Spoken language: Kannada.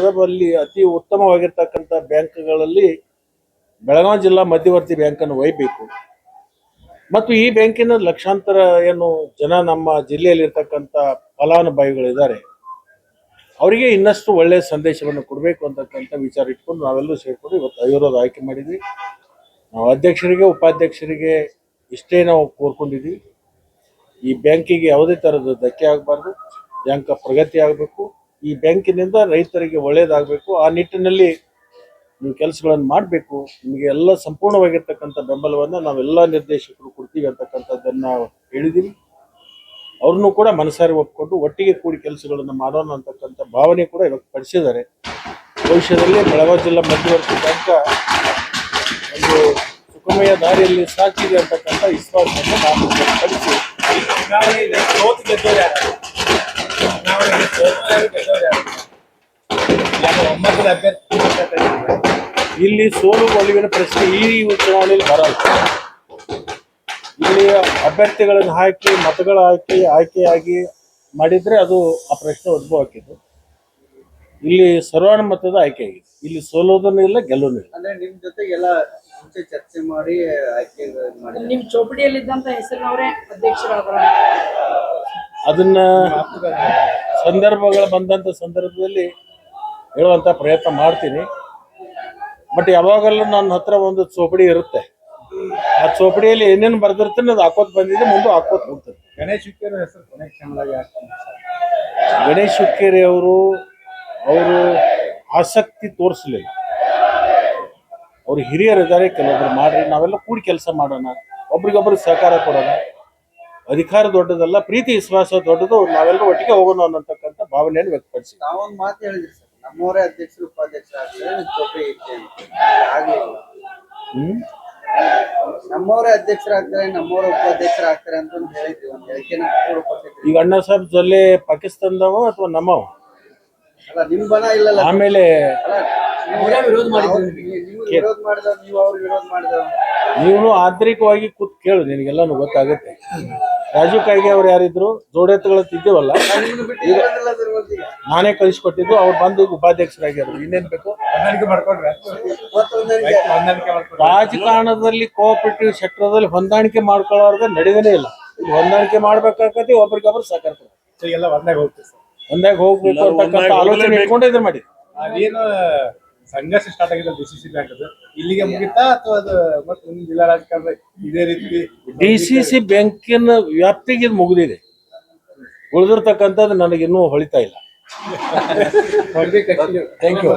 ರಾಜ್ಯದಲ್ಲಿ ಅತಿ ಉತ್ತಮವಾಗಿರ್ತಕ್ಕಂಥ ಬ್ಯಾಂಕ್ಗಳಲ್ಲಿ ಬೆಳಗಾವಿ ಜಿಲ್ಲಾ ಮಧ್ಯವರ್ತಿ ಬ್ಯಾಂಕನ್ನು ಒಯ್ಯಬೇಕು ಮತ್ತು ಈ ಬ್ಯಾಂಕಿನ ಲಕ್ಷಾಂತರ ಏನು ಜನ ನಮ್ಮ ಜಿಲ್ಲೆಯಲ್ಲಿರ್ತಕ್ಕಂಥ ಫಲಾನುಭವಿಗಳಿದ್ದಾರೆ ಅವರಿಗೆ ಇನ್ನಷ್ಟು ಒಳ್ಳೆಯ ಸಂದೇಶವನ್ನು ಕೊಡಬೇಕು ಅಂತಕ್ಕಂಥ ವಿಚಾರ ಇಟ್ಕೊಂಡು ನಾವೆಲ್ಲರೂ ಸೇರಿಕೊಂಡು ಇವತ್ತು ಅವಿರೋಧ ಆಯ್ಕೆ ಮಾಡಿದ್ವಿ. ನಾವು ಅಧ್ಯಕ್ಷರಿಗೆ ಉಪಾಧ್ಯಕ್ಷರಿಗೆ ಇಷ್ಟೇ ನಾವು ಕೋರ್ಕೊಂಡಿದ್ವಿ. ಈ ಬ್ಯಾಂಕಿಗೆ ಯಾವುದೇ ಥರದ ಧಕ್ಕೆ ಆಗಬಾರ್ದು, ಬ್ಯಾಂಕ್ ಪ್ರಗತಿ ಆಗಬೇಕು, ಈ ಬ್ಯಾಂಕಿನಿಂದ ರೈತರಿಗೆ ಒಳ್ಳೆಯದಾಗಬೇಕು. ಆ ನಿಟ್ಟಿನಲ್ಲಿ ನೀವು ಕೆಲಸಗಳನ್ನು ಮಾಡಬೇಕು. ನಿಮಗೆ ಎಲ್ಲ ಸಂಪೂರ್ಣವಾಗಿರ್ತಕ್ಕಂಥ ಬೆಂಬಲವನ್ನು ನಾವೆಲ್ಲ ನಿರ್ದೇಶಕರು ಕೊಡ್ತೀವಿ ಅಂತಕ್ಕಂಥದ್ದನ್ನು ಹೇಳಿದ್ದೀವಿ. ಅವ್ರನ್ನೂ ಕೂಡ ಮನಸಾರಿ ಒಪ್ಪಿಕೊಂಡು ಒಟ್ಟಿಗೆ ಕೂಡಿ ಕೆಲಸಗಳನ್ನು ಮಾಡೋಣ ಅಂತಕ್ಕಂಥ ಭಾವನೆ ಕೂಡ ವ್ಯಕ್ತಪಡಿಸಿದ್ದಾರೆ. ಭವಿಷ್ಯದಲ್ಲಿ ಬೆಳಗಾವಿ ಜಿಲ್ಲಾ ಮಧ್ಯವರ್ತಿ ಬ್ಯಾಂಕ್ ಒಂದು ಸುಖಮಯ ದಾರಿಯಲ್ಲಿ ಸಾಕಿದೆ ಅಂತಕ್ಕಂಥ ವಿಶ್ವಾಸವನ್ನು ನಾನು ವ್ಯಕ್ತಪಡಿಸಿ ಇಲ್ಲಿ ಸೋಲು ಗೆಲುವಿನ ಪ್ರಶ್ನೆ ಈ ಚುನಾವಣೆಯಲ್ಲಿ ಬರಲ್ಲ. ಇಲ್ಲಿ ಅಭ್ಯರ್ಥಿಗಳನ್ನು ಹಾಕಿ ಮತಗಳ ಆಯ್ಕೆಯಾಗಿ ಮಾಡಿದ್ರೆ ಅದು ಆ ಪ್ರಶ್ನೆ ಉದ್ಭವ ಆಗಿದ್ದು. ಇಲ್ಲಿ ಸರ್ವಾನುಮತದ ಆಯ್ಕೆ ಆಗಿದೆ. ಇಲ್ಲಿ ಸೋಲೋದನ್ನು ಇಲ್ಲ, ಗೆಲ್ಲೋನು ಇಲ್ಲ. ಅಂದ್ರೆ ನಿಮ್ ಜೊತೆಗೆ ಎಲ್ಲ ಮುಂಚೆ ಚರ್ಚೆ ಮಾಡಿ ಆಯ್ಕೆ ಮಾಡಿ ನಿಮ್ ಚೌಪಡಿಯಲ್ಲಿದ್ದಂತ ಹೆಸರಿನವರೇ ಅಧ್ಯಕ್ಷರಾದ್ರ ಅದನ್ನ ಸಂದರ್ಭಗಳು ಬಂದಂತ ಸಂದರ್ಭದಲ್ಲಿ ಹೇಳುವಂತ ಪ್ರಯತ್ನ ಮಾಡ್ತೀನಿ. ಬಟ್ ಯಾವಾಗಲೂ ನನ್ನ ಹತ್ರ ಒಂದು ಚೌಪಡಿ ಇರುತ್ತೆ. ಆ ಚೌಪಡಿಯಲ್ಲಿ ಏನೇನು ಬರ್ದಿರ್ತೀನಿ ಅದು ಹಾಕೋತ್ ಬಂದಿದೆ, ಮುಂದೆ ಹಾಕೋತ್ ಹೋಗ್ತದೆ. ಗಣೇಶ್ ಹುಕ್ಕೇರಿ ಹೆಸರು ಗಣೇಶ್ ಹುಕ್ಕೇರಿ ಅವರು ಆಸಕ್ತಿ ತೋರಿಸಲಿಲ್ಲ. ಅವರು ಹಿರಿಯರಿದ್ದಾರೆ, ಕೆಲವೊಬ್ರು ಮಾಡ್ರಿ, ನಾವೆಲ್ಲ ಕೂಡಿ ಕೆಲಸ ಮಾಡೋಣ, ಒಬ್ರಿಗೊಬ್ರಿಗೆ ಸಹಕಾರ ಕೊಡೋಣ. ಅಧಿಕಾರ ದೊಡ್ಡದಲ್ಲ, ಪ್ರೀತಿ ವಿಶ್ವಾಸ ದೊಡ್ಡದು, ನಾವೆಲ್ಲರೂ ಒಟ್ಟಿಗೆ ಹೋಗೋಣ ಅನ್ನತಕ್ಕಂಥ ಭಾವನೆಯನ್ನು ವ್ಯಕ್ತಪಡಿಸಿ ನಾವೊಂದು ಮಾತು ಹೇಳಿದ್ರಿ ಸರ್, ನಮ್ಮವರೇ ಅಧ್ಯಕ್ಷರು ಉಪಾಧ್ಯಕ್ಷರು ಆಗ್ತಾರೆ, ಚೌಪಡಿ ನಮ್ಮವರೇ ಅಧ್ಯಕ್ಷರಾಗ್ತಾರೆ, ನಮ್ಮವರೇ ಉಪಾಧ್ಯಕ್ಷರಾಗ್ತಾರೆ ಅಂತ ಹೇಳಿದ್ವಿ. ಒಂದು ಹೇಳಿಕೆನ ಈಗ ಅಣ್ಣ ಸಾಹೇಬ್ ಜೊಲ್ಲೆ ಪಾಕಿಸ್ತಾನದವ ಅಥವಾ ನಮ್ಮವ? ಅಲ್ಲ, ನಿಮ್ ಬಣ ಇಲ್ಲಲ್ಲ. ಆಮೇಲೆ ವಿರೋಧ ಮಾಡಿದ್ರು, ವಿರೋಧ ಮಾಡಿದವ್ ನೀವು, ಅವ್ರು ವಿರೋಧ ಮಾಡಿದವ್ ನೀವು ಆಂತರಿಕವಾಗಿ ಕೂತ್ ಕೇಳು, ನಿನಗೆಲ್ಲಾನು ಗೊತ್ತಾಗುತ್ತೆ. ರಾಜು ಕಾಯ್ಗೆ ಅವ್ರು ಯಾರಿದ್ರು, ಜೋಡೆತ್ತುಗಳ ತಿದ್ದೇವಲ್ಲ, ನಾನೇ ಕಳಿಸ್ಕೊಟ್ಟಿದ್ದು. ಅವ್ರು ಬಂದು ಈಗ ಉಪಾಧ್ಯಕ್ಷರಾಗ್ಯಾರು. ಇನ್ನೇನ್ ಬೇಕು? ರಾಜಕಾರಣದಲ್ಲಿ ಕೋಆಪರೇಟಿವ್ ಸೆಕ್ಟರ್ದಲ್ಲಿ ಹೊಂದಾಣಿಕೆ ಮಾಡ್ಕೊಳ್ಳೋರ್ಗ ನಡೆದೇ ಇಲ್ಲ. ಹೊಂದಾಣಿಕೆ ಮಾಡ್ಬೇಕಾಗತ್ತೆ, ಒಬ್ರಿಗೊಬ್ರು ಸಹಕಾರ ಒಂದಾಗ ಹೋಗ್ಬೇಕು ಅಂತಕ್ಕಂಥ ಆಲೋಚನೆ ಇಟ್ಕೊಂಡು ಇದನ್ನ ಮಾಡಿ. ಅದೇನು ಸಂಘರ್ಷ ಸ್ಟಾರ್ಟ್ ಆಗಿದೆ ಡಿಸಿಸಿ ಬ್ಯಾಂಕ್ ಅದು, ಇಲ್ಲಿಗೆ ಮುಗಿತಾ ಅಥವಾ ಅದು ಮತ್ತೆ ಜಿಲ್ಲಾ ರಾಜಕಾರಣ ಇದೇ ರೀತಿ? ಡಿಸಿಸಿ ಬ್ಯಾಂಕಿನ ವ್ಯಾಪ್ತಿಗೆ ಇದು ಮುಗಿದಿದೆ. ಉಳಿದಿರ್ತಕ್ಕಂಥದ್ದು ನನಗಿನ್ನೂ ಹೊಳಿತಾ ಇಲ್ಲ. Thank you.